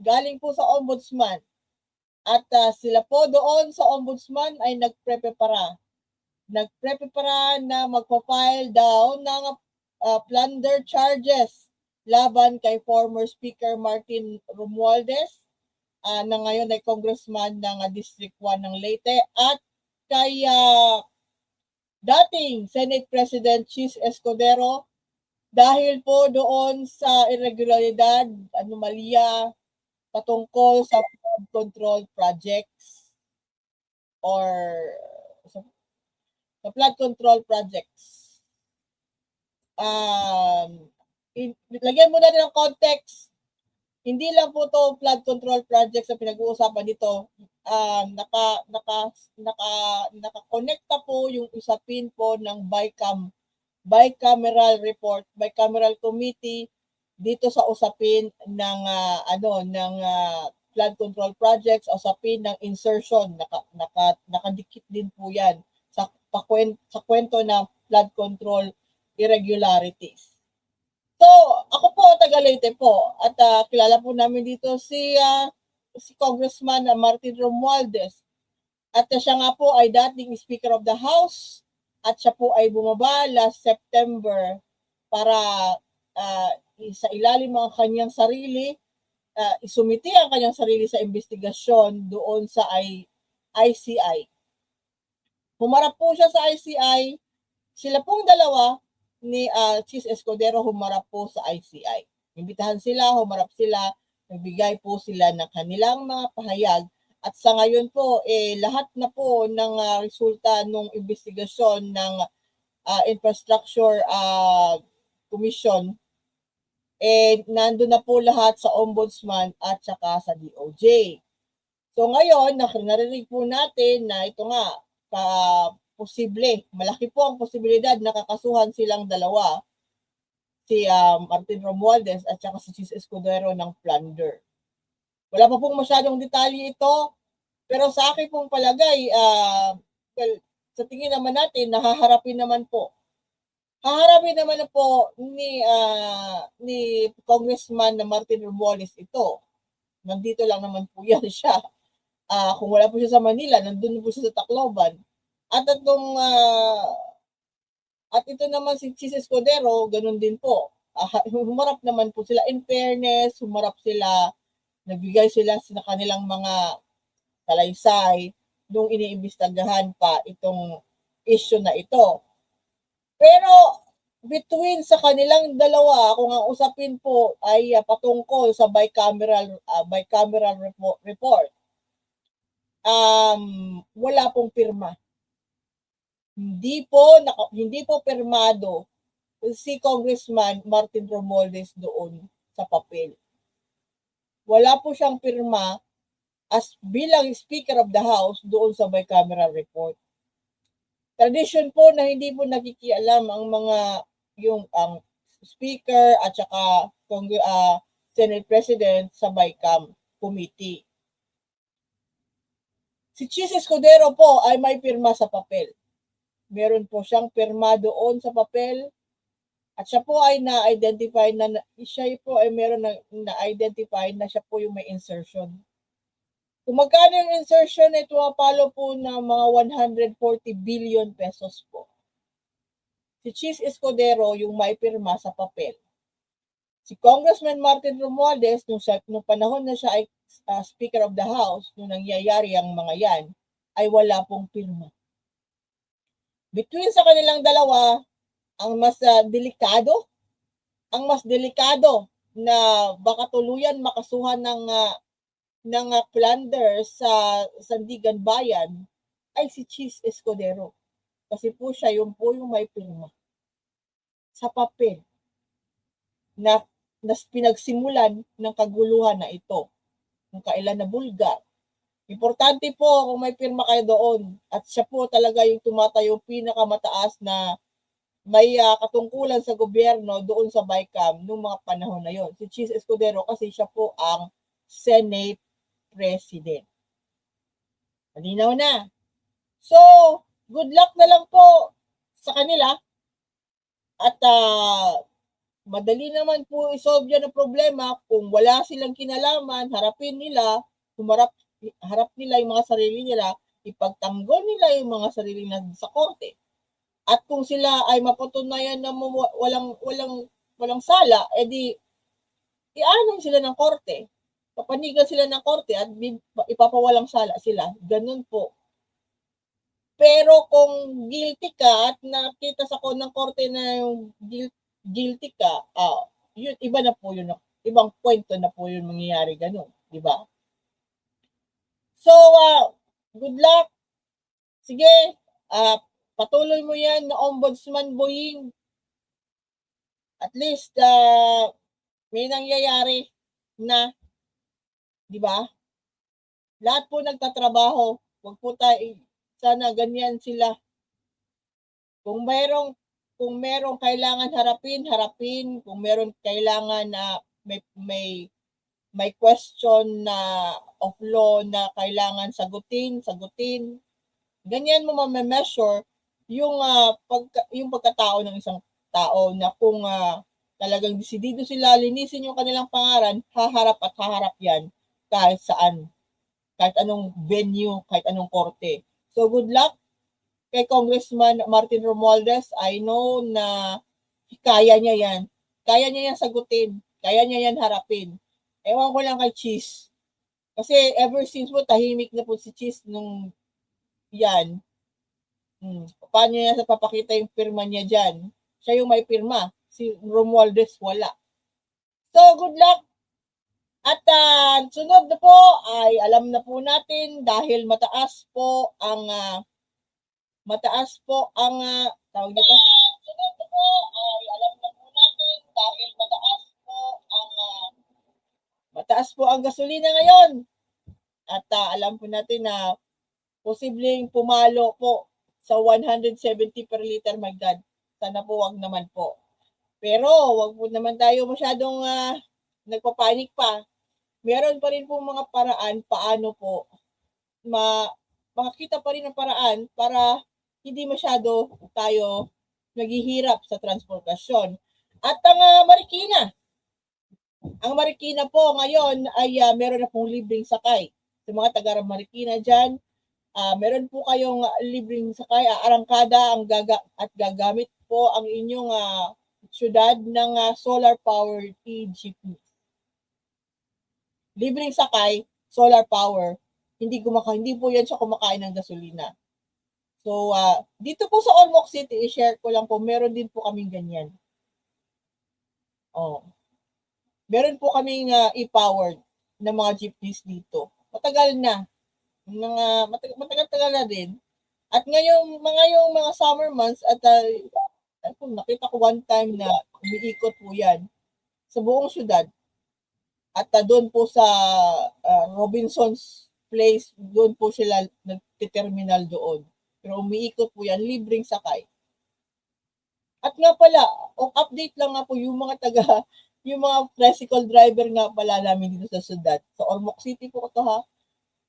galing po sa ombudsman. At sila po doon sa ombudsman ay nagprepara na magpa-file daw ng plunder charges laban kay former Speaker Martin Romualdez na ngayon ay congressman ng District 1 ng Leyte at kay dating Senate President Chis Escudero dahil po doon sa irregularidad, anomalya patungkol sa flood control projects or sa flood control projects. Lagyan mo na din ng context. Hindi lang po to flood control projects na pinag-uusapan dito. Naka-connecta po yung usapin po ng bicameral report, bicameral committee dito sa usapin ng flood control projects, usapin ng insertion, nakadikit din po yan sa kwento ng flood control irregularities. So, ako po taga Leyte po at kilala po namin dito si Congressman Martin Romualdez. At siya nga po ay dating Speaker of the House at siya po ay bumaba last September para sa ilalim ng kanyang sarili, isumiti ang kanyang sarili sa investigasyon doon sa ICI. Humarap po siya sa ICI, sila pong dalawa ni Chis Escudero humarap po sa ICI. Imbitahan sila, humarap sila, nagbigay po sila ng kanilang mga pahayag at sa ngayon po lahat na po ng resulta ng investigasyon ng Infrastructure Commission nandun na po lahat sa Ombudsman at saka sa DOJ. So ngayon, narinig po natin na ito nga, posible, malaki po ang posibilidad na kakasuhan silang dalawa, si Martin Romualdez at saka si Chis Escudero ng plunder. Wala pa pong masyadong detalye ito, pero sa akin pong palagay, sa tingin naman natin, haharapin naman po ni Congressman na Martin Romualdez ito. Nandito lang naman po yan siya. Kung wala po siya sa Manila, nandun po siya sa Tacloban. At ito naman si Chis Escudero, ganun din po. Humarap naman po sila in fairness, humarap sila, nagbigay sila sa kanilang mga salaysay nung iniimbestagahan pa itong issue na ito. Pero between sa kanilang dalawa, kung ang usapin po ay patungkol sa bicameral report, wala pong pirma. Hindi po pirmado si Congressman Martin Romualdez doon sa papel. Wala po siyang pirma as bilang Speaker of the House doon sa bicameral report. Tradition po na hindi po nakikialam ang Speaker at saka Senate President sa BICAM committee. Si Chis Escudero po ay may pirma sa papel. Meron po siyang pirma doon sa papel at siya po ay na-identify na siya po yung may insertion. Kung magkano yung insertion ay tumapalo po ng mga 140 billion pesos po. Si Chis Escudero yung may pirma sa papel. Si Congressman Martin Romualdez, nung panahon na siya ay Speaker of the House, nung nangyayari ang mga yan, ay wala pong pirma. Between sa kanilang dalawa, ang mas delikado na baka tuluyan makasuhan ng plunder sa Sandigan Bayan ay si Chis Escudero. Kasi po siya yung may pirma sa papel na pinagsimulan ng kaguluhan na ito, kung kailan nabulgar. Importante po kung may pirma kayo doon at siya po talaga yung tumatayo pinakamataas na may katungkulan sa gobyerno doon sa BICAM noong mga panahon na yon. Si Chis Escudero kasi siya po ang Senate President. Malinaw na. So, good luck na lang po sa kanila at madali naman po isolve yan ang problema kung wala silang kinalaman, harapin nila, harap nila yung mga sarili nila, ipagtanggol nila yung mga sarili nila sa korte. At kung sila ay mapatunayan na walang sala, edi ianon sila ng korte. Papanigan sila ng korte at ipapawalang sala sila. Ganun po. Pero kung guilty ka at nakita sa ng korte na yung guilty ka, yun, iba na po yun. Ibang kwento na po yun mangyayari ganun. Di ba? So, good luck. Sige, patuloy mo yan na Ombudsman Boying. At least, may nangyayari na, di ba? Lahat po nagtatrabaho. Huwag po tayo, sana ganyan sila. Kung merong kailangan harapin. Kung meron kailangan na may question na of law na kailangan sagutin. Ganyan mo ma-measure yung yung pagkatao ng isang tao na kung talagang desidido sila linisin yung kanilang pangalan, haharap yan kahit saan. Kahit anong venue, kahit anong korte. So good luck kay Congressman Martin Romualdez. I know na kaya niya yan. Kaya niya yan sagutin. Kaya niya yan harapin. Ewan ko lang kay Cheese. Kasi ever since po, tahimik na po si Cheese nung yan. Paano niya sa papakita yung pirma niya dyan? Siya yung may pirma. Si Romualdez wala. So, good luck. At sunod na po ay alam na po natin dahil mataas po ang tawag dito. Sunod na po ay alam na po natin dahil mataas po ang gasolina ngayon. At alam po natin na posibleng pumalo po sa 170 per liter, my God. Sana po wag naman po. Pero wag po naman tayo masyadong nagpapanik pa. Meron pa rin po mga paraan paano po makakita pa rin ng paraan para hindi masyado tayo naghihirap sa transportasyon. At ang Marikina po ngayon ay meron na pong libreng sakay. Sa mga taga Marikina dyan, meron po kayong libreng sakay, arangkada at gagamit po ang inyong syudad ng solar-powered e-jeepney. Libreng sakay, solar power, hindi po yan siya kumakain ng gasolina. So, dito po sa Ormoc City, i-share ko lang po, meron din po kaming ganyan. Meron po kaming e-powered na mga jeepneys dito. Matagal na. Matagal na din. At ngayong mga summer months at nakita ko one time na umiikot po yan sa buong syudad. At doon po sa Robinson's Place, doon po sila nagte-terminal doon. Pero umiikot po yan, libreng sakay. At nga pala, update lang nga po yung mga tricycle driver nga pala namin dito sa syudad. Sa Ormoc City po ito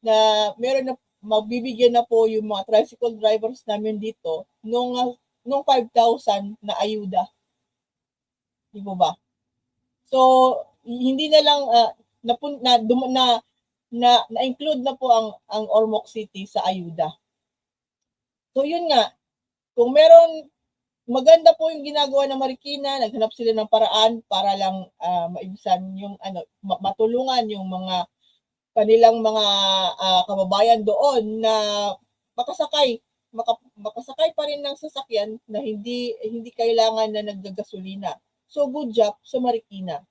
na meron na magbibigyan na po yung mga tricycle drivers namin dito nung 5,000 na ayuda. Di po ba? So, hindi na lang na-include na po ang Ormoc City sa ayuda. So yun nga, kung meron maganda po yung ginagawa ng Marikina, naghanap sila ng paraan para lang maibsan yung matulungan yung mga kanilang mga kababayan doon na makasakay pa rin ng sasakyan na hindi kailangan na naggagasolina. So, good job sa Marikina.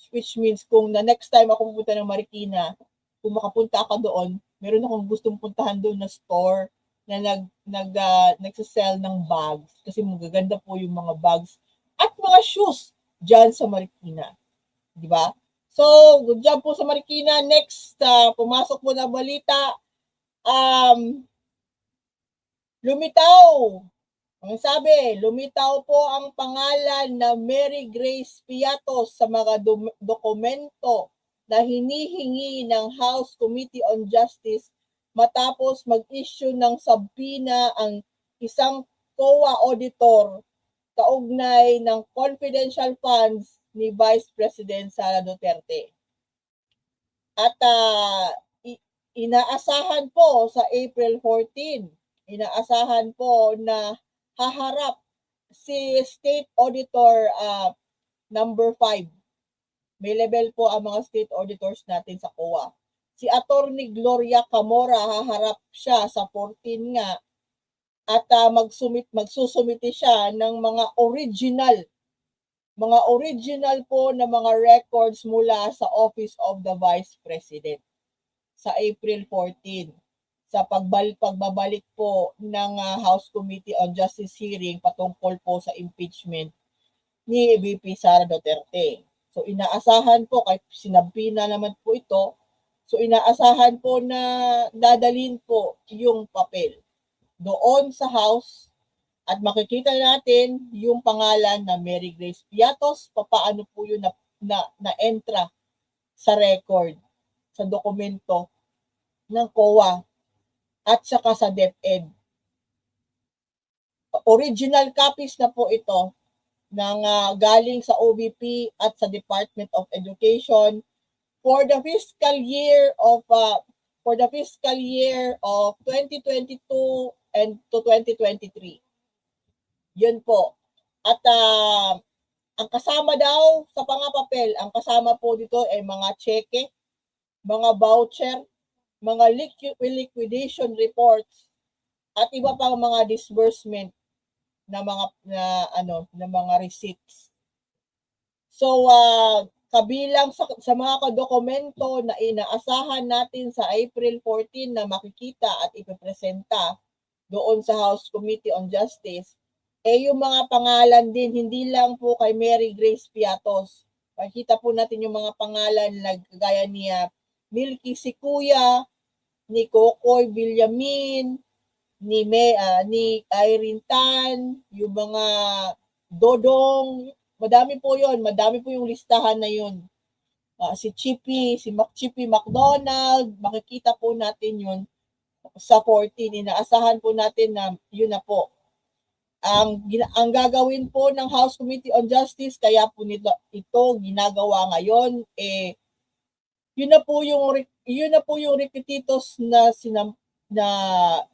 Which means kung na next time ako pupunta ng Marikina, kung makapunta ka doon, meron akong gustong puntahan doon na store na nagsasell ng bags. Kasi magaganda po yung mga bags at mga shoes dyan sa Marikina. Di ba? So, good job po sa Marikina. Next, pumasok po na balita. Lumitaw. Ang sabi, lumitaw po ang pangalan na Mary Grace Piatos sa mga dokumento na hinihingi ng House Committee on Justice matapos mag-issue ng subpoena ang isang COA auditor kaugnay ng confidential funds ni Vice President Sara Duterte. At inaasahan po sa April 14, inaasahan po na haharap si State Auditor number 5. May level po ang mga state auditors natin sa COA. Si Attorney Gloria Camora, haharap siya sa 14 nga at magsusumite siya ng mga original po na mga records mula sa Office of the Vice President sa April 14 sa pagbabalik po ng House Committee on Justice hearing patungkol po sa impeachment ni VP Sara Duterte. So inaasahan po, kahit sinabi na naman po ito, so inaasahan po na dadalhin po yung papel doon sa House at makikita natin yung pangalan na Mary Grace Piatos, papaano po yun na-entra sa record, sa dokumento ng COA at saka sa DepEd. Original copies na po ito ng galing sa OVP at sa Department of Education for the fiscal year of 2022 and to 2023. Yun po. At ang kasama daw sa papel, ang kasama po dito ay mga cheque, mga voucher, mga liquidation reports at iba pang mga disbursement na mga receipts. So kabilang sa mga dokumento na inaasahan natin sa April 14 na makikita at ipepresenta doon sa House Committee on Justice, yung mga pangalan din, hindi lang po kay Mary Grace Piatos. Makikita po natin yung mga pangalan na gaya ni Milky Sikuya, ni Kokoy Villamin, ni Irene Tan, yung mga Dodong, madami po yung listahan na yun. Si Chippy McDonald, makikita po natin yun sa 14. Inaasahan po natin na yun na po. Ang gagawin po ng House Committee on Justice, kaya po ito ginagawa ngayon, yun na po yung requisitos na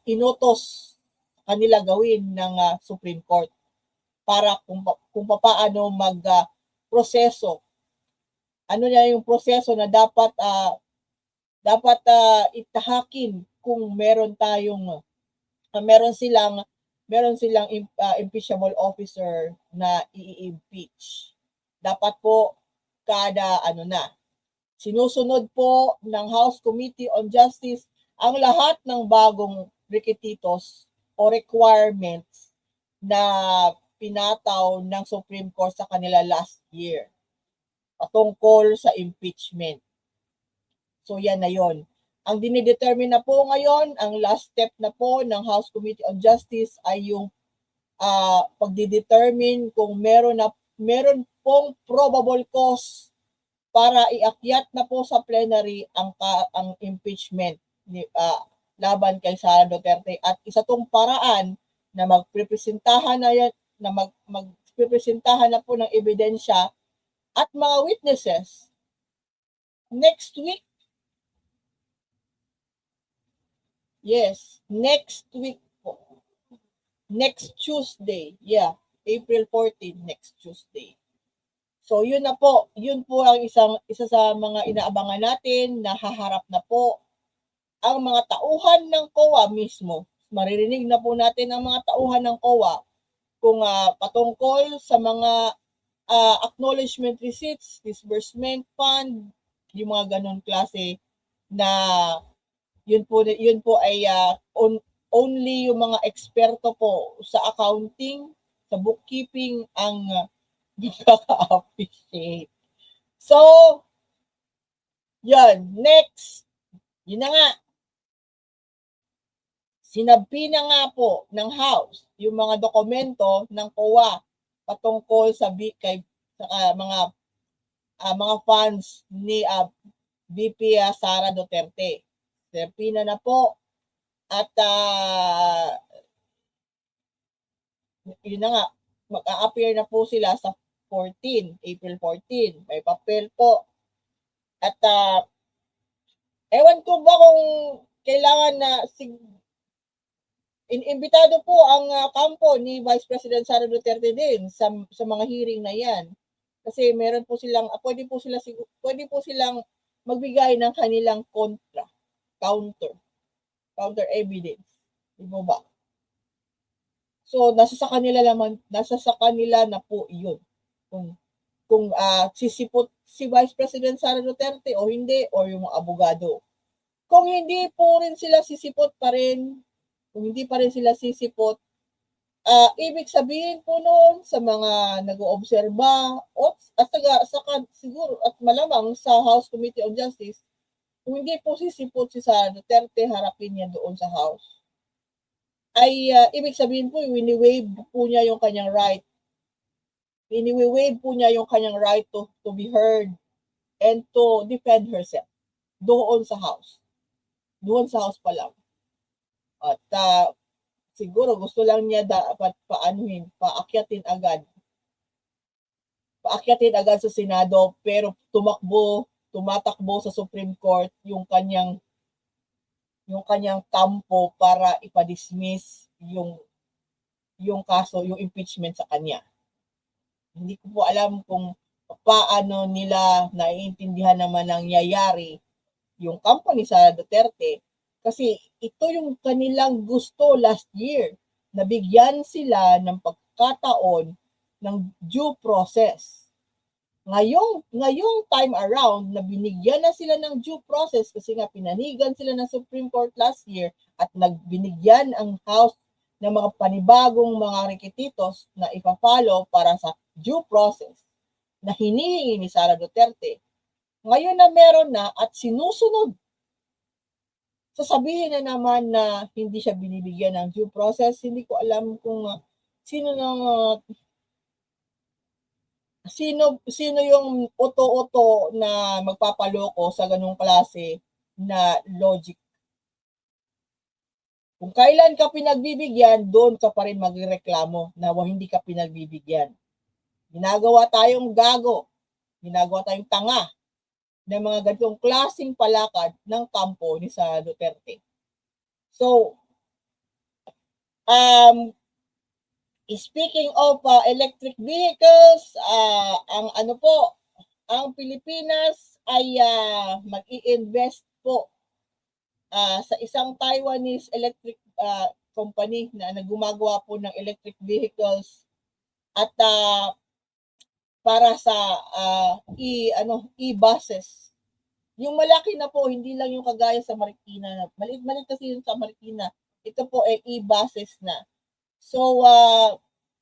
inutos kanila gawin ng Supreme Court para kung paano mag-proseso. Ano na yung proseso na dapat itahakin kung meron silang impeachable officer na i-impeach. Dapat po kada sinusunod po ng House Committee on Justice ang lahat ng bagong requisitos o requirements na pinataw ng Supreme Court sa kanila last year patungkol sa impeachment. So yan na yon. Ang dinidetermine na po ngayon, ang last step na po ng House Committee on Justice ay yung pagdidetermine kung meron pong probable cause para iakyat na po sa plenary ang impeachment laban kay Sara Duterte. At isa tong paraan na magprepresentahan na po ng ebidensya at mga witnesses next week. Yes, next week po. Next Tuesday. Yeah, April 14, next Tuesday. So yun na po, yun po ang isa sa mga inaabangan natin na haharap na po ang mga tauhan ng COA mismo. Maririnig na po natin ang mga tauhan ng COA kung patungkol sa mga acknowledgement receipts, disbursement fund, yung mga ganun klase na yun po ay only yung mga eksperto po sa accounting, sa bookkeeping ang nakaka-appreciate. So, yan. Next. Yun na nga. Sinabi na nga po ng House yung mga dokumento ng COA patungkol sa mga funds ni VP Sara Duterte. Sinabi na po at yun na nga, mag-a-appear na po sila sa April 14. May papel po. At ewan ko ba kung kailangan na inimbitado po ang kampo ni Vice President Sara Duterte din sa mga hearing na yan. Kasi meron po silang, pwede po silang magbigay ng kanilang counter evidence. Di ba ba? So, nasa sa kanila na po iyon. Kung sisipot si Vice President Sara Duterte o hindi, or yung mga abogado. Kung hindi po rin sila sisipot pa rin, kung hindi pa rin sila sisipot, ibig sabihin po noon sa mga nag-oobserba at siguro at malamang sa House Committee on Justice, kung hindi po sisipot si Sara Duterte, harapin niya doon sa House, ay ibig sabihin po, wini-waive po niya yung kanyang right. Wini-waive po niya yung kanyang right to be heard and to defend herself doon sa House. Doon sa House pa lang. At siguro gusto lang niya dapat paakyatin agad sa Senado, pero tumatakbo sa Supreme Court yung kanyang kampo para ipa-dismiss yung kaso, yung impeachment sa kanya. Hindi ko po alam kung paano nila naiintindihan naman ang nangyayari yung kampo ni Sara Duterte. Kasi ito yung kanilang gusto last year, na bigyan sila ng pagkataon ng due process. Ngayong time around na binigyan na sila ng due process kasi nga pinanigan sila ng Supreme Court last year at nagbinigyan ang House ng mga panibagong mga requisitos na ipa-follow para sa due process na hinihingi ni Sara Duterte. Ngayon na meron na at sinusunod, sasabihin na naman na hindi siya binibigyan ng due process. Hindi ko alam kung sino yung uto-uto na magpapaloko sa ganung klase na logic. Kung kailan ka pinagbibigyan, doon ka pa rin magreklamo na hindi ka pinagbibigyan. Ginagawa tayong gago, ginagawa tayong tanga ng mga ganitong klaseng palakad ng kampo ni Sara Duterte. So, speaking of electric vehicles, ang Pilipinas ay mag-i-invest po sa isang Taiwanese electric company na gumagawa po ng electric vehicles at para sa e-buses. Yung malaki na po, hindi lang yung kagaya sa Marikina. Maliit kasi yung sa Marikina. Ito po ay e-buses na. So,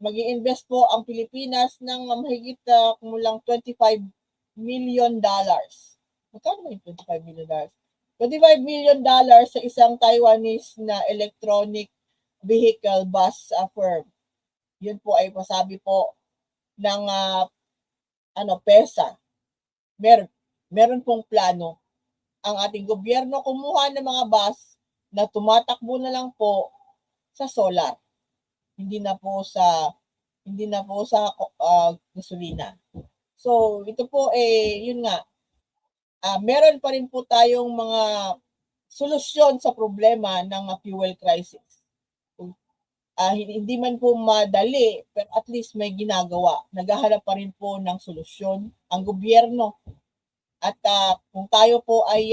mag-i-invest po ang Pilipinas ng mahigit kumulang $25 million. Magkano ba yung $25 million? $25 million sa isang Taiwanese na electronic vehicle bus firm. Yun po ay pasabi po ng PESA. Meron pong plano ang ating gobyerno kumuha ng mga bus na tumatakbo na lang po sa solar. Hindi na po sa gasolina. So, ito po yun nga. Meron pa rin po tayong mga solusyon sa problema ng fuel crisis. Hindi man po madali, pero at least may ginagawa. Naghahanap pa rin po ng solusyon ang gobyerno. At kung tayo po ay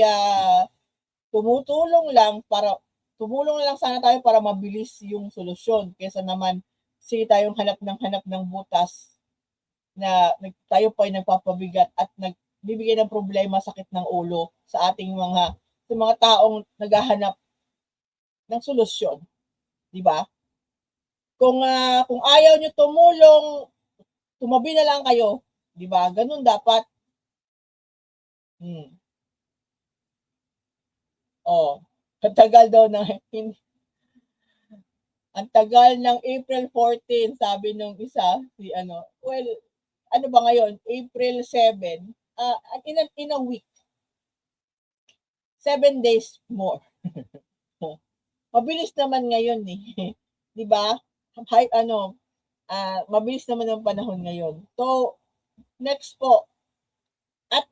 tumulong lang sana tayo para mabilis yung solusyon kaysa naman tayong hanap ng butas na tayo po ay nagpapabigat at nagbibigay ng problema, sakit ng ulo sa ating mga taong naghahanap ng solusyon. Di ba? Kung ayaw nyo tumulong, tumabi na lang kayo. Di ba? Ganun dapat. Ang tagal ng April 14, sabi nung isa, ano ba ngayon? April 7, in a week. 7 days more. Mabilis naman ngayon eh. 'Di ba? Mabilis naman ang panahon ngayon. So, next po. At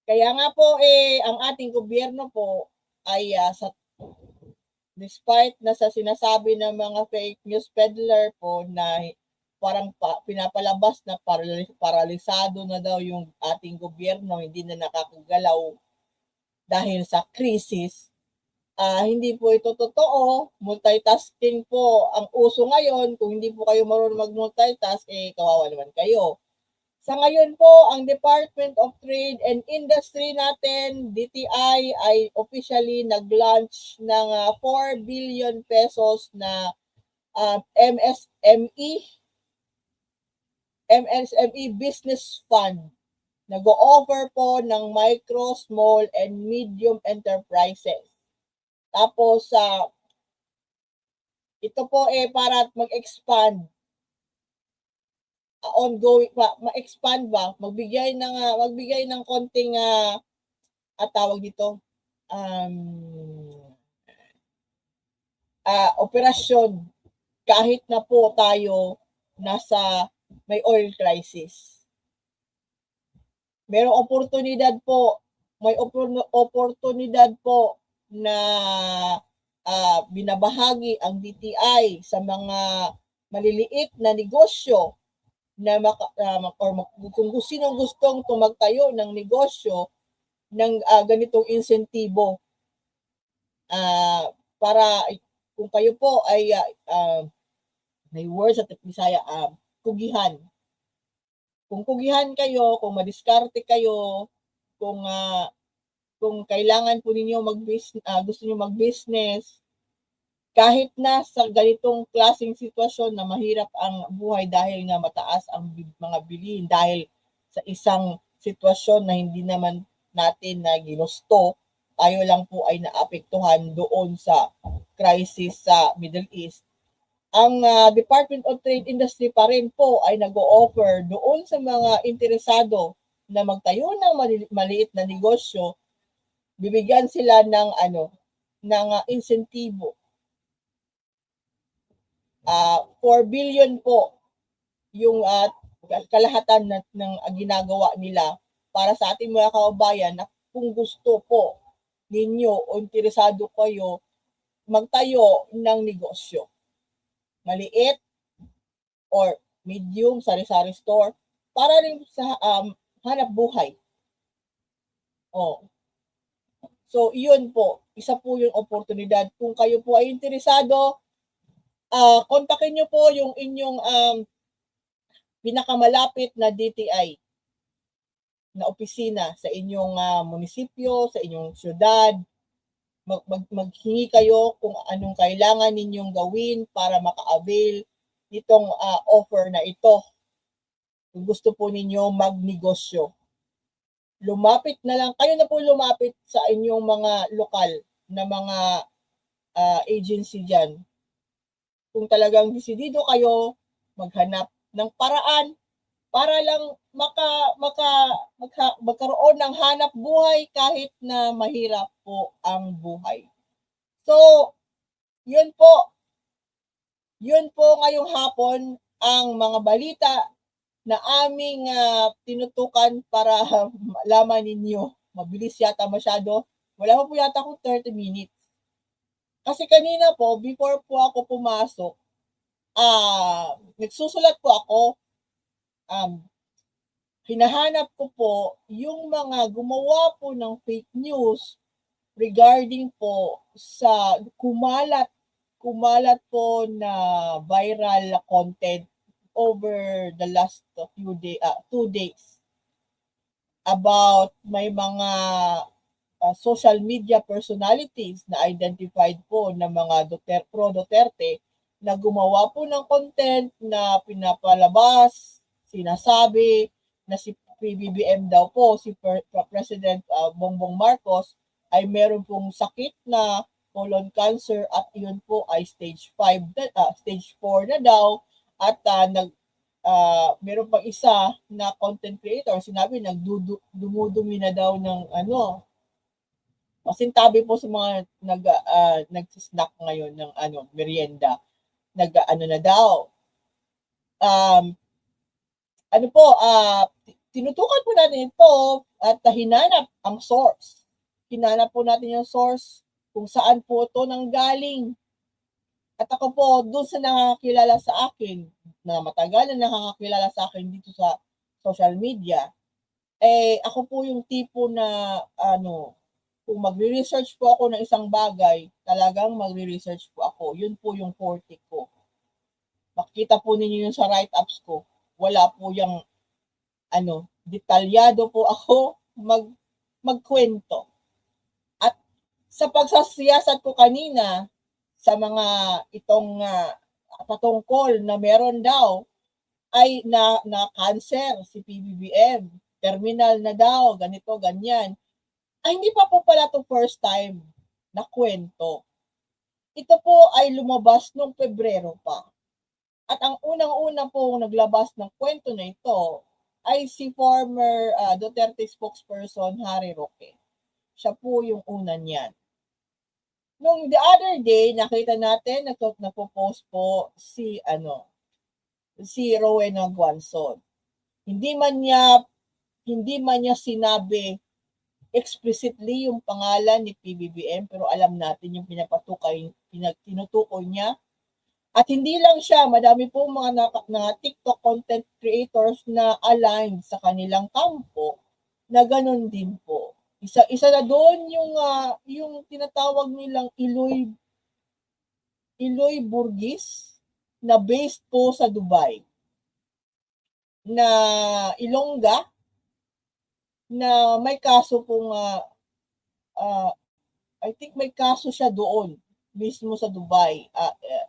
kaya nga po ang ating gobyerno po ay despite na sa sinasabi ng mga fake news peddler po na parang pinapalabas na paralisado na daw yung ating gobyerno, hindi na nakakagalaw dahil sa krisis. Hindi po ito totoo. Multitasking po ang uso ngayon. Kung hindi po kayo marunong mag-multitask, kawawa naman kayo. Sa ngayon po, ang Department of Trade and Industry natin, DTI, ay officially nag-launch ng 4 billion pesos na MSME Business Fund. Nag-o-offer po ng micro, small, and medium enterprises. Tapos, ito po para mag-expand, ongoing ma-expand ba, magbigay ng konting tawag dito, operasyon kahit na po tayo nasa may oil crisis. Merong may oportunidad po na binabahagi ang DTI sa mga maliliit na negosyo na kung sinong gustong tumagtayo ng negosyo ng ganitong insentibo para kung kayo po ay may word sa Bisaya, kugihan. Kung kugihan kayo, kung madiskarte kayo, kung kailangan po ninyo gusto niyo mag-business, kahit na sa ganitong klaseng sitwasyon na mahirap ang buhay dahil nga mataas ang mga bilihin dahil sa isang sitwasyon na hindi naman natin na ginusto, tayo lang po ay naapektuhan doon sa crisis sa Middle East. Ang Department of Trade Industry pa rin po ay nag-o-offer doon sa mga interesado na magtayo ng maliit na negosyo, bibigyan sila ng insentibo. 4 billion po yung kalahatan ng ginagawa nila para sa ating mga kababayan na kung gusto po ninyo o interesado kayo magtayo ng negosyo. Maliit or medium, sari-sari store, para rin sa hanap buhay. So, iyon po. Isa po yung oportunidad. Kung kayo po ay interesado, kontakin nyo po yung inyong pinakamalapit na DTI na opisina sa inyong munisipyo, sa inyong syudad. Maghingi kayo kung anong kailangan ninyong gawin para maka-avail nitong offer na ito. Kung gusto po ninyo magnegosyo, lumapit na lang, kayo na po lumapit sa inyong mga lokal na mga agency dyan. Kung talagang desidido kayo, maghanap ng paraan para lang magkaroon ng hanap buhay kahit na mahirap po ang buhay. So, yun po ngayong hapon ang mga balita na aming tinutukan para malaman ninyo. Mabilis yata masyado. Wala po yata akong 30 minutes. Kasi kanina po, before po ako pumasok, nagsusulat po ako. Hinahanap ko po yung mga gumawa po ng fake news regarding po sa kumalat po na viral content over the last 2 days about may mga social media personalities na identified po na mga pro-Duterte na gumawa po ng content na pinapalabas, sinasabi na si PBBM daw po, si President Bongbong Marcos ay meron pong sakit na colon cancer at iyon po ay stage 4 na daw at meron pang isa na content creator sinabi dumudumi na daw ng masintabi po sa mga nag-snack ngayon ng merienda nag-ano na daw. Ano po, tinutukan po natin ito at hinanap ang source. Hinanap po natin yung source kung saan po ito nanggaling. At ako po, doon sa nakakilala sa akin, na matagal na nakakakilala sa akin dito sa social media, ako po yung tipo na, kung magre-research po ako ng isang bagay, talagang magre-research po ako. Yun po yung forte ko. Makikita po ninyo yun sa write-ups ko. Wala po yung, detalyado po ako magkwento. At sa pagsasiyasat ko kanina, sa mga itong patungkol na meron daw ay na cancer si PBBM, terminal na daw, ganito, ganyan. Ay hindi pa po pala to first time na kwento. Ito po ay lumabas noong Pebrero pa. At ang unang-una pong naglabas ng kwento na ito ay si former Duterte spokesperson Harry Roque. Siya po yung una niyan. Nung the other day, nakita natin, nagpo-post po si Rowena Guanzon. Hindi man niya sinabi explicitly yung pangalan ni PBBM, pero alam natin yung tinutukoy niya. At hindi lang siya, madami po mga TikTok content creators na aligned sa kanilang kampo na ganun din po. Isa na doon yung tinatawag nilang Iloy Burgis na based po sa Dubai. Na Ilongga na may kaso pong I think may kaso siya doon mismo sa Dubai,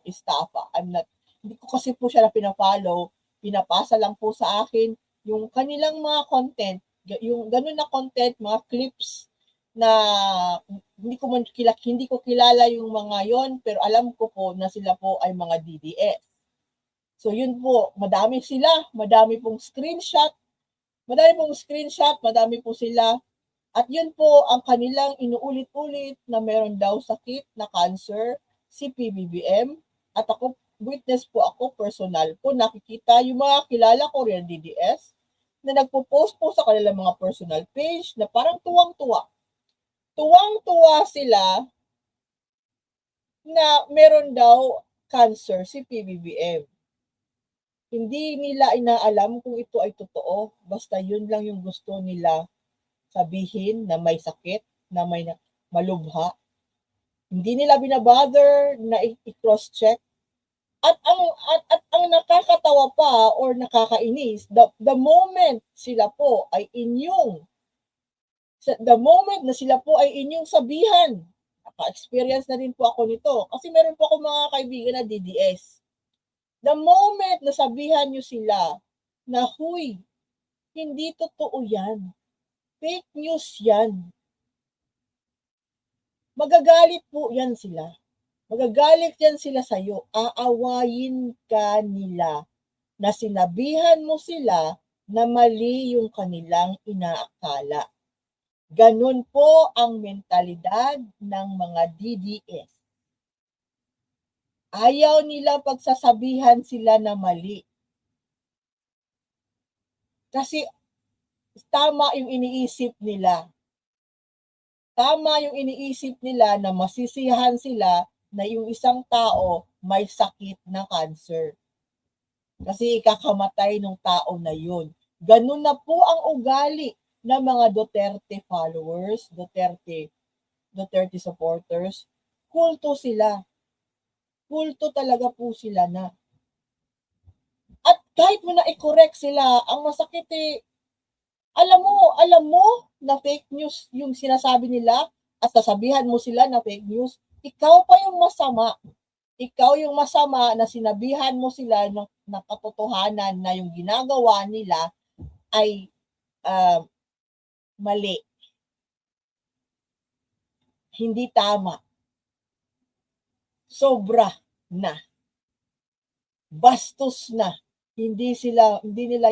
Estafa. Hindi ko kasi po siya na pina-follow, pinapasa lang po sa akin yung kanilang mga content, yung ganun na content, mga clips na hindi ko kilala yung mga yon, pero alam ko po na sila po ay mga DDS. So yun po, madami pong screenshot, madami po sila. At yun po ang kanilang inuulit-ulit na meron daw sakit na cancer si PBBM. At witness po ako, personal po, nakikita yung mga kilala ko rin DDS na nagpo-post po sa kanilang mga personal page na parang tuwang-tuwa. Tuwang-tuwa sila na meron daw cancer si PBBM. Hindi nila inaalam kung ito ay totoo. Basta yun lang yung gusto nila sabihin na may sakit, na may malubha. Hindi nila binabother na i-cross-check. At ang nakakatawa pa or nakakainis, the moment sila po ay inyong sabihan, naka-experience na din po ako nito, kasi meron po ako mga kaibigan na DDS. The moment na sabihan nyo sila na, huy, hindi totoo yan, fake news yan, magagalit po yan sila. Magagalit yan sila sa'yo. Aawayin ka nila na sinabihan mo sila na mali yung kanilang inaakala. Ganun po ang mentalidad ng mga DDS. Ayaw nila pagsasabihan sila na mali. Kasi tama yung iniisip nila. Tama yung iniisip nila na masisiyahan sila na yung isang tao may sakit na cancer. Kasi ikakamatay ng tao na yun. Ganun na po ang ugali ng mga Duterte followers, Duterte supporters. Kulto sila. Kulto talaga po sila na. At kahit mo na i-correct sila, ang masakit alam mo na fake news yung sinasabi nila at sasabihan mo sila na fake news, ikaw pa yung masama. Ikaw yung masama na sinabihan mo sila ng katotohanan na yung ginagawa nila ay mali. Hindi tama. Sobra na. Bastos na. Hindi nila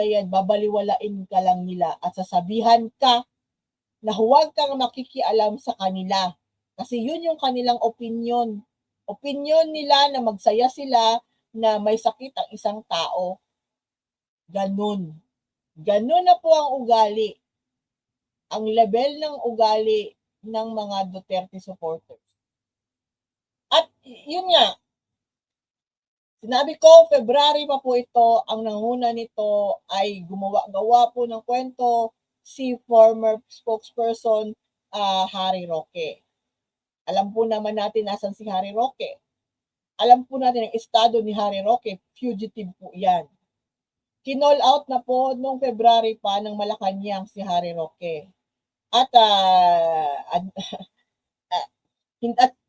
yan babaliwalain ka lang nila at sasabihan ka na huwag kang makikialam sa kanila Kasi yun yung kanilang opinion. Opinion nila na magsaya sila na may sakit ang isang tao. Ganun. Ganun na po ang ugali. Ang level ng ugali ng mga Duterte supporters. At yun nga, sinabi ko, February pa po ito, ang nanguna nito ay gawa po ng kwento si former spokesperson Harry Roque. Alam po naman natin nasan si Harry Roque. Alam po natin ang estado ni Harry Roque, fugitive po yan. Kinall out na po noong February pa ng Malacanang si Harry Roque. At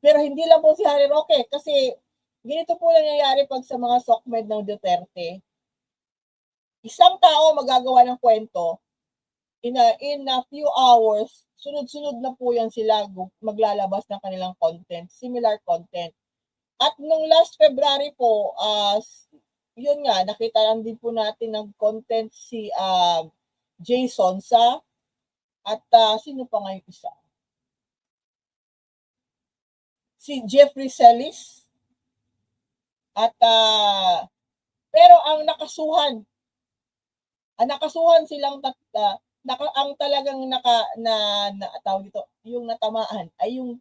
pero hindi lang po si Harry Roque kasi ganito po nangyayari pag sa mga SOCMED ng Duterte. Isang tao magagawa ng kwento, in a few hours, sunod-sunod na po yan sila maglalabas ng kanilang content, similar content. At nung last February po, yun nga, nakita lang din po natin ng content si Jason sa at sino pa nga yung isa? Si Jeffrey Celis. At pero ang nakasuhan silang ang talagang tawag dito, yung natamaan ay yung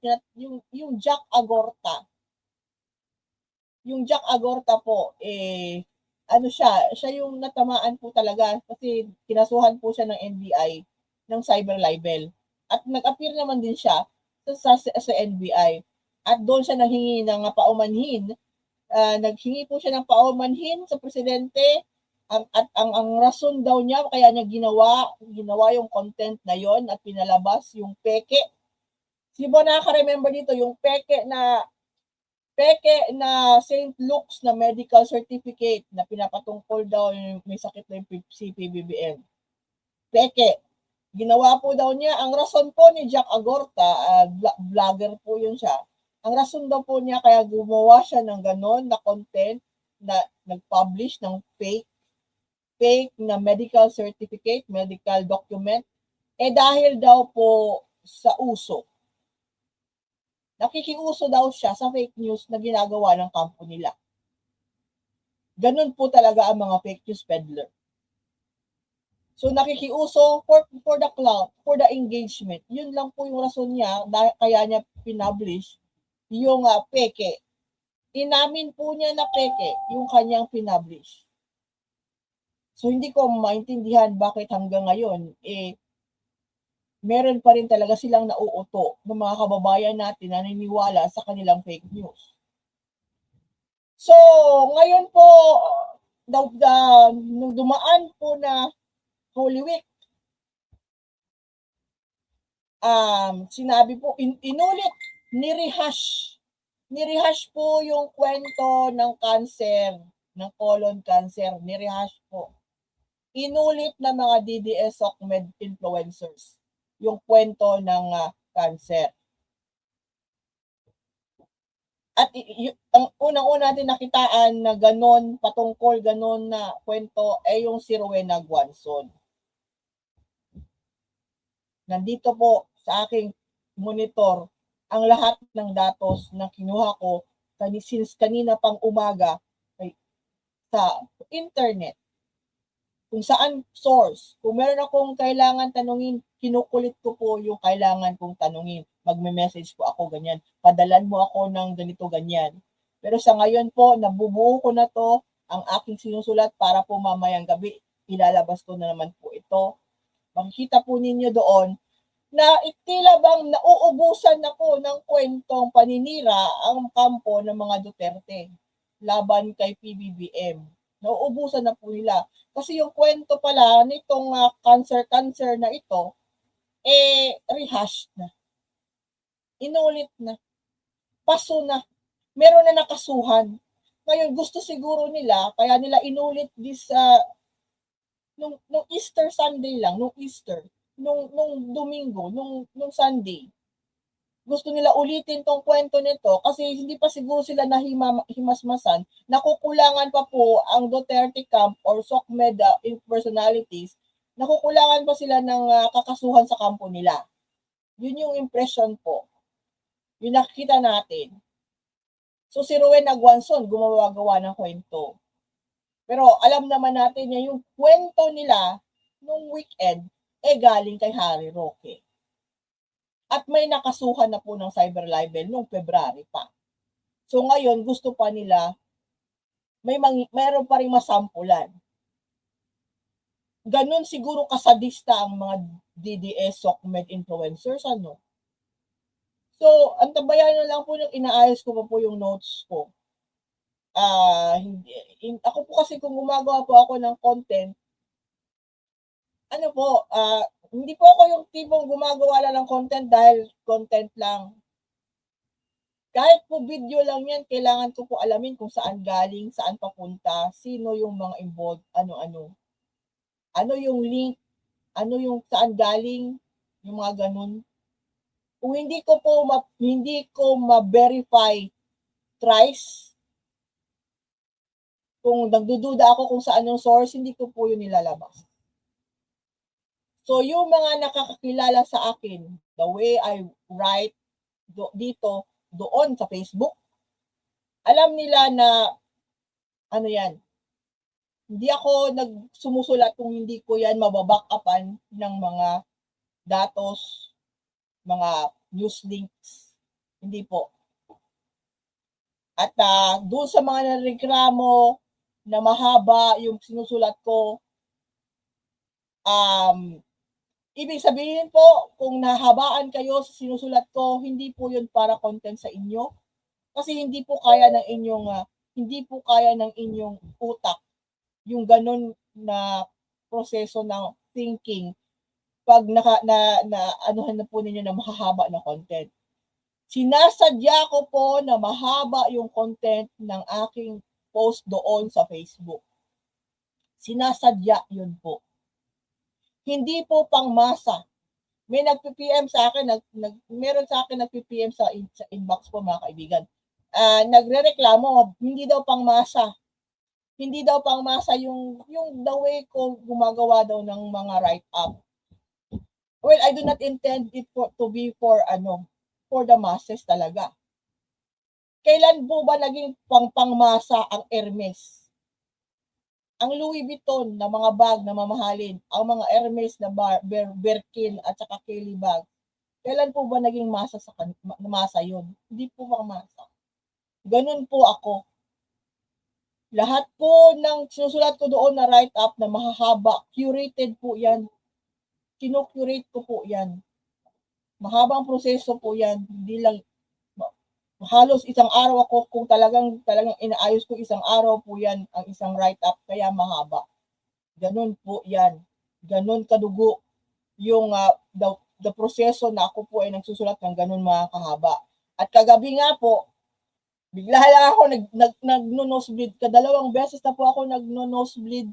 Jack Agorta. Yung Jack Agorta po ano siya yung natamaan po talaga kasi kinasuhan po siya ng NBI ng cyber libel. At nag-appear naman din siya sa NBI. At doon siya nanghingi ng paumanhin. Naghingi po siya ng paumanhin sa presidente. Ang rason daw niya kaya niya ginawa yung content na yon at pinalabas yung peke. Sino ba nakaka-remember dito yung peke na St. Luke's na medical certificate na pinapatungkol daw yung may sakit na yung PBBM. Peke. Ginawa po daw niya, ang rason po ni Jack Agorta, vlogger po yun siya, ang rason daw po niya kaya gumawa siya ng ganon na content na nag-publish ng fake na medical certificate, medical document, dahil daw po sa uso. Nakikiuso daw siya sa fake news na ginagawa ng kampo nila. Ganun po talaga ang mga fake news peddler. So nakikiuso for the clout, for the engagement. Yun lang po yung rason niya kaya niya pinublish yung peke. Inamin po niya na peke yung kanyang pinublish. So hindi ko maintindihan bakit hanggang ngayon meron pa rin talaga silang nauuto ng mga kababayan natin na naniniwala sa kanilang fake news. So ngayon po nung dumaan po na Holy Week, sinabi po, inulit, nirehash po yung kwento ng cancer, ng colon cancer, nirehash po. Inulit na mga DDS SOCMED influencers yung kwento ng cancer. At ang unang-una natin nakitaan na ganon, patungkol ganon na kwento ay yung si Rowena Guanzon. Nandito po sa aking monitor ang lahat ng datos na kinuha ko since kanina pang umaga sa internet. Kung saan source. Kung meron akong kailangan tanungin, kinukulit ko po yung kailangan kong tanungin. Magme-message po ako ganyan. Padalan mo ako ng ganito ganyan. Pero sa ngayon po, nabubuo ko na to ang aking sinusulat para po mamayang gabi. Ilalabas ko na naman po ito. Makikita po ninyo doon na tila bang nauubusan ako ng kwentong paninira ang kampo ng mga Duterte laban kay PBBM. Nauubusan na po nila. Kasi yung kwento pala nitong cancer na ito, rehash na. Inulit na. Paso na. Meron na nakasuhan. Ngayon, gusto siguro nila, kaya nila inulit this nung Easter Sunday lang, nung Domingo, nung Sunday. Gusto nila ulitin tong kwento nito kasi hindi pa siguro sila nahimasmasan, nakukulangan pa po ang Duterte camp or SOCMED personalities, nakukulangan pa sila ng kakasuhan sa kampo nila. Yun yung impression po. Yung nakikita natin. So si Ruwen Aguanson, gumawa-gawa ng kwento. Pero alam naman natin na yung kwento nila nung weekend, galing kay Harry Roque. At may nakasuhan na po ng cyber libel nung February pa. So ngayon, gusto pa nila, mayroon pa rin masampulan. Ganun siguro kasadista ang mga DDS SOCMED influencers, ano? So, antabayan na lang po yung inaayos ko pa po yung notes ko. Ako po kasi kung gumagawa po ako ng content, hindi po ako yung tipong gumagawa lang ng content dahil content lang. Kahit po video lang yan, kailangan ko po alamin kung saan galing, saan papunta, sino yung mga involved, ano-ano. Ano yung link, ano yung saan galing, yung mga ganun. Kung hindi ko ma-verify thrice, kung nagdududa ako kung saan yung source, hindi ko po yun nilalabas. So, yung mga nakakakilala sa akin, the way I write dito, doon sa Facebook, alam nila na, hindi ako sumusulat kung hindi ko yan mababack upan ng mga datos, mga news links. Hindi po. At doon sa mga nareklamo na mahaba yung sinusulat ko, ibig sabihin po, kung nahabaan kayo sa sinusulat ko, hindi po yun para content sa inyo. Kasi hindi po kaya ng inyong utak yung ganun na proseso ng thinking pag anuhan na po ninyo na mahahaba na content. Sinasadya ko po na mahaba yung content ng aking post doon sa Facebook. Sinasadya yun po. Hindi po pangmasa. May nagpi-PM sa akin, meron sa akin nagpi-PM sa inbox ko, mga kaibigan. Nagrereklamo, hindi daw pangmasa. Hindi daw pangmasa yung the way ko gumagawa daw ng mga write-up. Well, I do not intend it to be for the masses talaga. Kailan po ba naging pangmasa ang Hermes? Ang Louis Vuitton na mga bag na mamahalin, ang mga Hermes na Birkin at saka Kelly bag, kailan po ba naging masa yun? Hindi po pangmasa. Ganun po ako. Lahat po ng sinusulat ko doon na write-up na mahahaba, curated po yan. Kino-curate ko po yan. Mahabang proseso po yan. Hindi lang, halos isang araw ako, kung talagang inaayos ko isang araw po yan, ang isang write-up, kaya mahaba. Ganun po yan. Ganun kadugo yung the proseso na ako po ay nagsusulat ng ganun mga kahaba. At kagabi nga po, bigla lang ako nag-nosebleed. Kadalawang beses na po ako nag-nosebleed.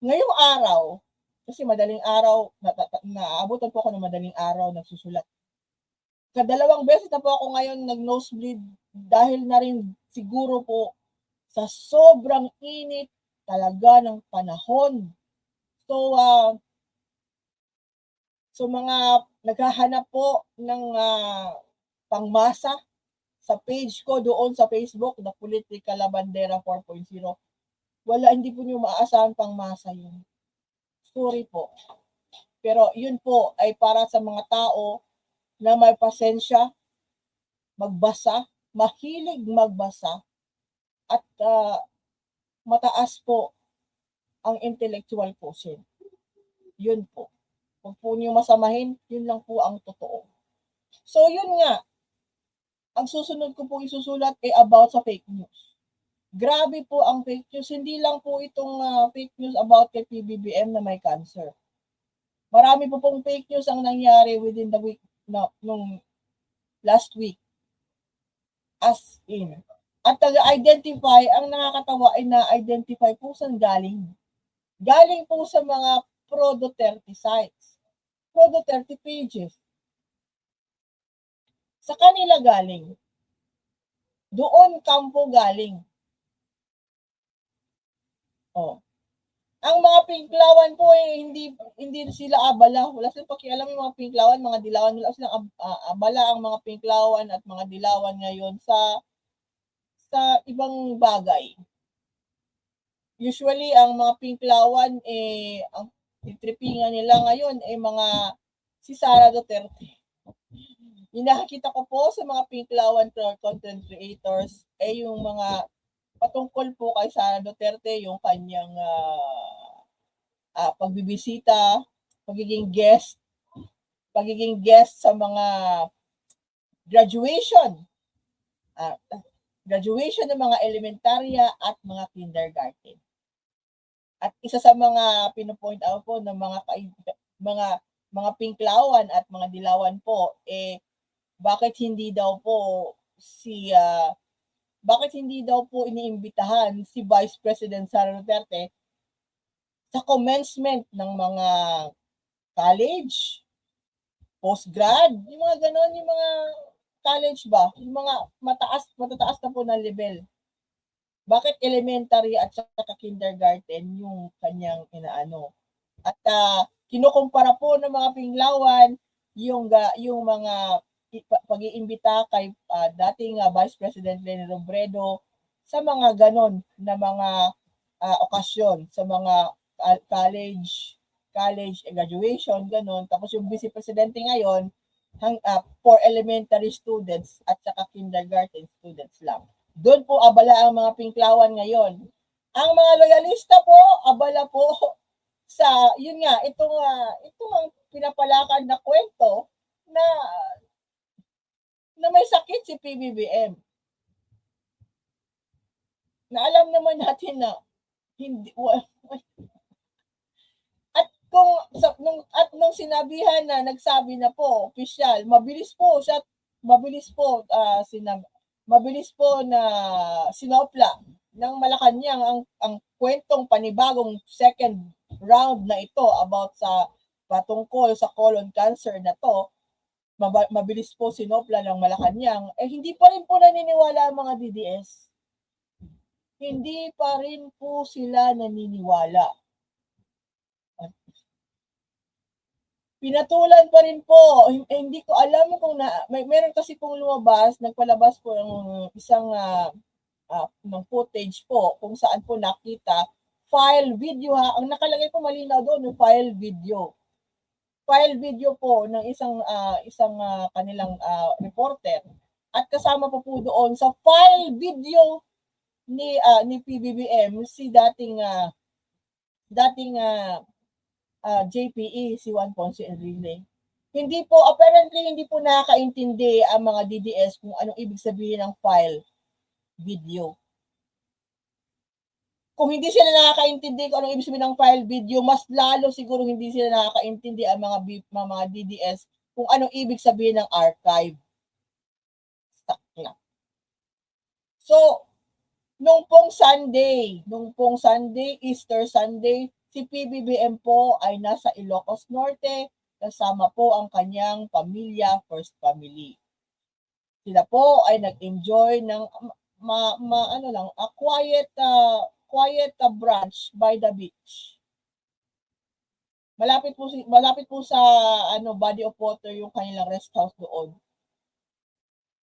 Ngayong araw, kasi madaling araw, naabutan po ako ng madaling araw, nagsusulat. Kadalawang beses na po ako ngayon nag-nosebleed dahil na rin siguro po sa sobrang init talaga ng panahon. So mga naghahanap po ng pangmasa, sa page ko doon sa Facebook, The Political Labandera 4.0, hindi po nyo maasahan pangmasa yun. Sorry po. Pero yun po ay para sa mga tao na may pasensya, magbasa, mahilig magbasa, at mataas po ang intellectual quotient. Yun po. Kung po nyo masamahin, yun lang po ang totoo. So yun nga, ang susunod ko po isusulat ay about sa fake news. Grabe po ang fake news. Hindi lang po itong fake news about kay PBBM na may cancer. Marami po pong fake news ang nangyari within the week nung last week. As in. At nag-identify, ang nakakatawa ay na-identify po saan galing. Galing po sa mga pro-Duterte sites. Pro-Duterte pages. Sa kanila galing. Doon kampo galing. Ang mga pinklawan po hindi sila abala. Wala silang pakialam yung mga pinklawan, mga dilawan. Wala silang abala ang mga pinklawan at mga dilawan ngayon sa ibang bagay. Usually, ang mga pinklawan, ang titripingan nila ngayon mga si Sara Duterte. Yung nakikita ko po sa mga pinklawan content creators yung mga patungkol po kay Sara Duterte, yung kanyang pagbibisita, pagiging guest sa mga graduation ng mga elementarya at mga kindergarten. At isa sa mga pino-point out po ng mga pinklawan at mga dilawan po bakit hindi daw po iniimbitahan si Vice President Sara Duterte sa commencement ng mga college, postgrad, yung mga ganon, yung mga college ba, yung mga matataas na po na level. Bakit elementary at saka kindergarten yung kanyang inaano? At kinukumpara po ng mga pinklawan yung mga pag-iimbita kay dating Vice President Leni Robredo sa mga ganon na mga okasyon, sa mga college graduation, ganon. Tapos yung Vice Presidente ngayon, for elementary students at saka kindergarten students lang. Doon po abala ang mga pinklawan ngayon. Ang mga loyalista po, abala po sa, yun nga, itong ang pinapalakad na kwento na may sakit si PBBM. Na alam naman natin na hindi nung sinabihan na nagsabi na po opisyal, mabilis po na sinopla ng Malacanang ang kwentong panibagong second round na ito about sa patungkol sa colon cancer na to. Mabilis po sinopla ng Malacanang, hindi pa rin po naniniwala ang mga DDS. Hindi pa rin po sila naniniwala. Pinatulan pa rin po. Hindi ko alam kung meron kasi pong nagpalabas po ng isang ng footage po kung saan po nakita file video ang nakalagay po malinaw doon yung file video po ng isang kanilang reporter at kasama po doon sa file video ni PBBM si dating JPE si Juan Ponce Enrile. Apparently hindi po nakakaintindi ang mga DDS kung anong ibig sabihin ng file video. Kung hindi sila nakakaintindi kung anong ibig sabihin ng file video, mas lalo siguro hindi sila nakakaintindi ang mga DDS kung anong ibig sabihin ng archive. So, nung pong Sunday, Easter Sunday, si PBBM po ay nasa Ilocos Norte, kasama po ang kanyang pamilya, First Family. Sila po ay nag-enjoy ng quiet brunch by the beach. Malapit po sa body of water yung kanilang rest house doon.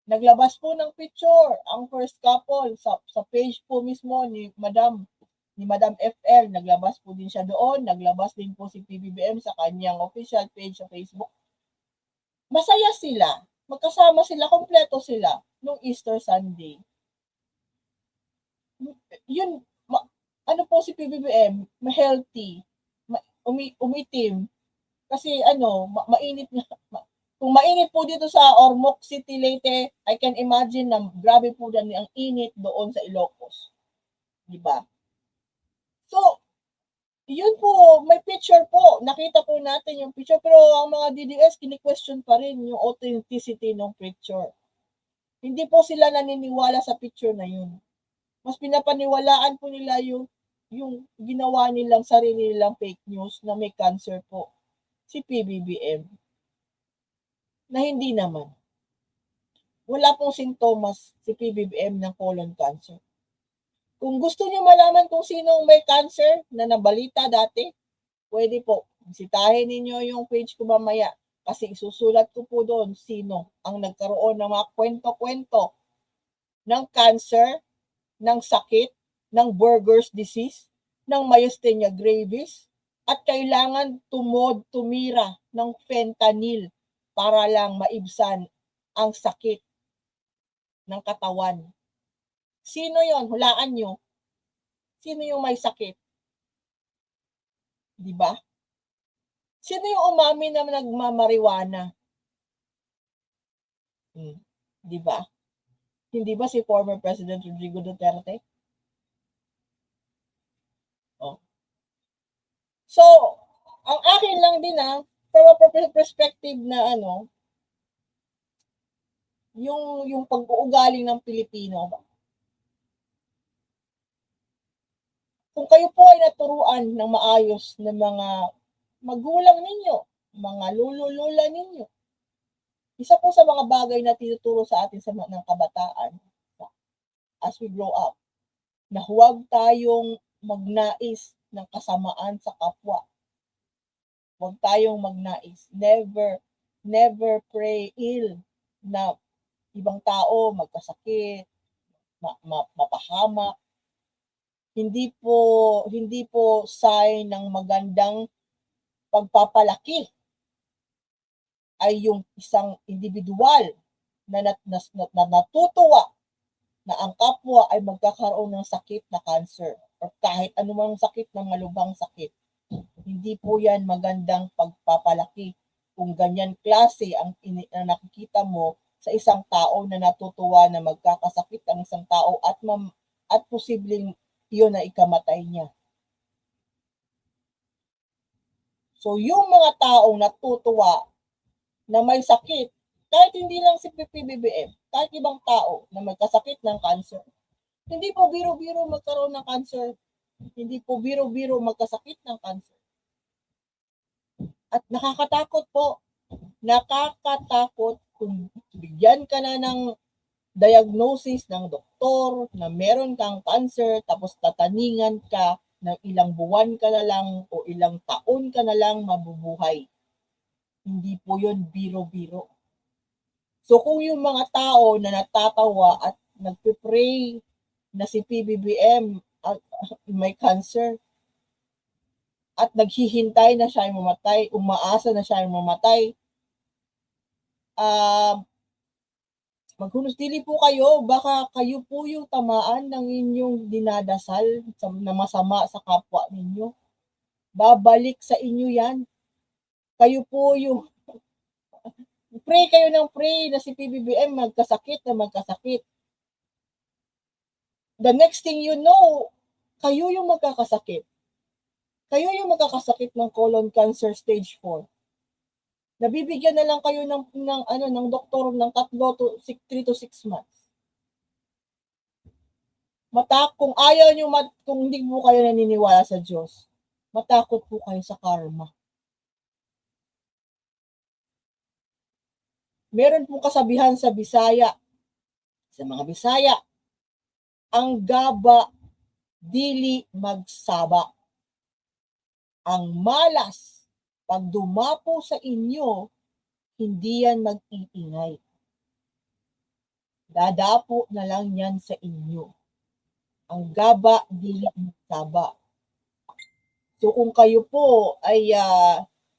Naglabas po ng picture ang first couple sa page po mismo ni Madam FL. Naglabas po din siya doon. Naglabas din po si PBBM sa kanyang official page sa Facebook. Masaya sila. Magkasama sila, kompleto sila nung Easter Sunday. Yun, po si PBBM, healthy, umitim. Kasi mainit na. Kung mainit po dito sa Ormoc City, Leyte, I can imagine na grabe po dyan ang init doon sa Ilocos. Diba? So, yun po, may picture po. Nakita po natin yung picture. Pero ang mga DDS, kini-question pa rin yung authenticity ng picture. Hindi po sila naniniwala sa picture na yun. Mas pinapaniwalaan po nila yung ginawa nilang sarili nilang fake news na may cancer po. Si PBBM. Na hindi naman. Wala pong sintomas si PBBM ng colon cancer. Kung gusto niyo malaman kung sinong may cancer na nabalita dati, pwede po. Bisitahin ninyo yung page ko mamaya kasi isusulat ko po doon sino ang nagkaroon ng mga kwento-kwento ng cancer, ng sakit, ng Buerger's disease, ng myasthenia gravis, at kailangan tumira ng fentanyl para lang maibsan ang sakit ng katawan. Sino yon? Hulaan nyo. Sino yung may sakit? Di ba? Sino yung umami na nagmamariwana? Di ba? Hindi ba si former President Rodrigo Duterte? Oh. So, ang akin lang din from a perspective na yung pag-uugali ng Pilipino. Kung kayo po ay naturuan ng maayos ng mga magulang ninyo, mga lolo-lola ninyo, isa po sa mga bagay na tinuturo sa atin ng kabataan as we grow up, na huwag tayong magnais ng kasamaan sa kapwa. Huwag tayong magnais. Never pray ill na ibang tao magkasakit, mapahamak. Hindi po sign ng magandang pagpapalaki ay yung isang individual na natutuwa na ang kapwa ay magkakaroon ng sakit na cancer o kahit anumang sakit na malubhang sakit. Hindi po yan magandang pagpapalaki kung ganyan klase ang nakikita mo sa isang tao na natutuwa na magkakasakit ang isang tao at posibleng yun na ikamatay niya. So yung mga taong natutuwa na may sakit, kahit hindi lang si PBBM, kahit ibang tao na magkasakit ng cancer, hindi po biro-biro magkaroon ng cancer. Hindi po biro-biro magkasakit ng cancer. At nakakatakot po. Nakakatakot kung bigyan ka na ng diagnosis ng doktor na meron kang cancer tapos tataningan ka ng ilang buwan ka na lang o ilang taon ka na lang mabubuhay. Hindi po yun biro-biro. So kung yung mga tao na natatawa at nagpipray na si PBBM may cancer at naghihintay na siya ay mamatay, umaasa na siya ay mamatay, maghunos-dili po kayo, baka kayo po yung tamaan ng inyong dinadasal na masama sa kapwa ninyo. Babalik sa inyo yan. Kayo po yung pray kayo ng pray na si PBBM magkasakit. The next thing you know, kayo yung magkakasakit. Kayo yung magkakasakit ng colon cancer stage 4. Nabibigyan na lang kayo ng doktor ng 3 to 6 months. Kung ayaw nyo, kung hindi po kayo naniniwala sa Diyos, matakot po kayo sa karma. Meron po kasabihan sa Bisaya, sa mga Bisaya, ang gaba dili magsaba. Ang malas, pag dumapo sa inyo, hindi yan mag-iingay. Dadapo na lang yan sa inyo. Ang gaba, dili magsaba. So kung kayo po ay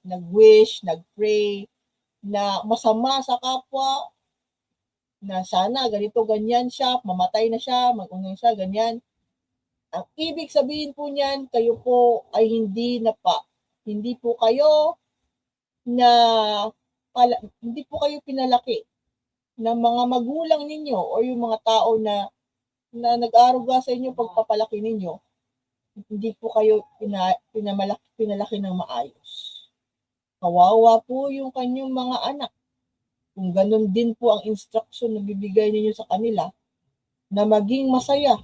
nag-wish, nag-pray, na masama sa kapwa, na sana ganito, ganyan siya, mamatay na siya, mag-unang siya, ganyan. Ang ibig sabihin po niyan, kayo po ay hindi po kayo hindi po kayo pinalaki ng mga magulang ninyo o yung mga tao na nag-aaruga sa inyo pagpapalaki ninyo. Hindi po kayo pinalaki ng maayos. Kawawa po yung kanyang mga anak. Kung ganun din po ang instruction na bibigay ninyo sa kanila, na maging masaya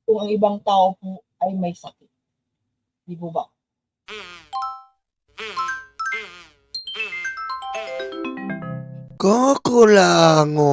kung ang ibang tao po ay may sakit. Di po ba? Kukulango.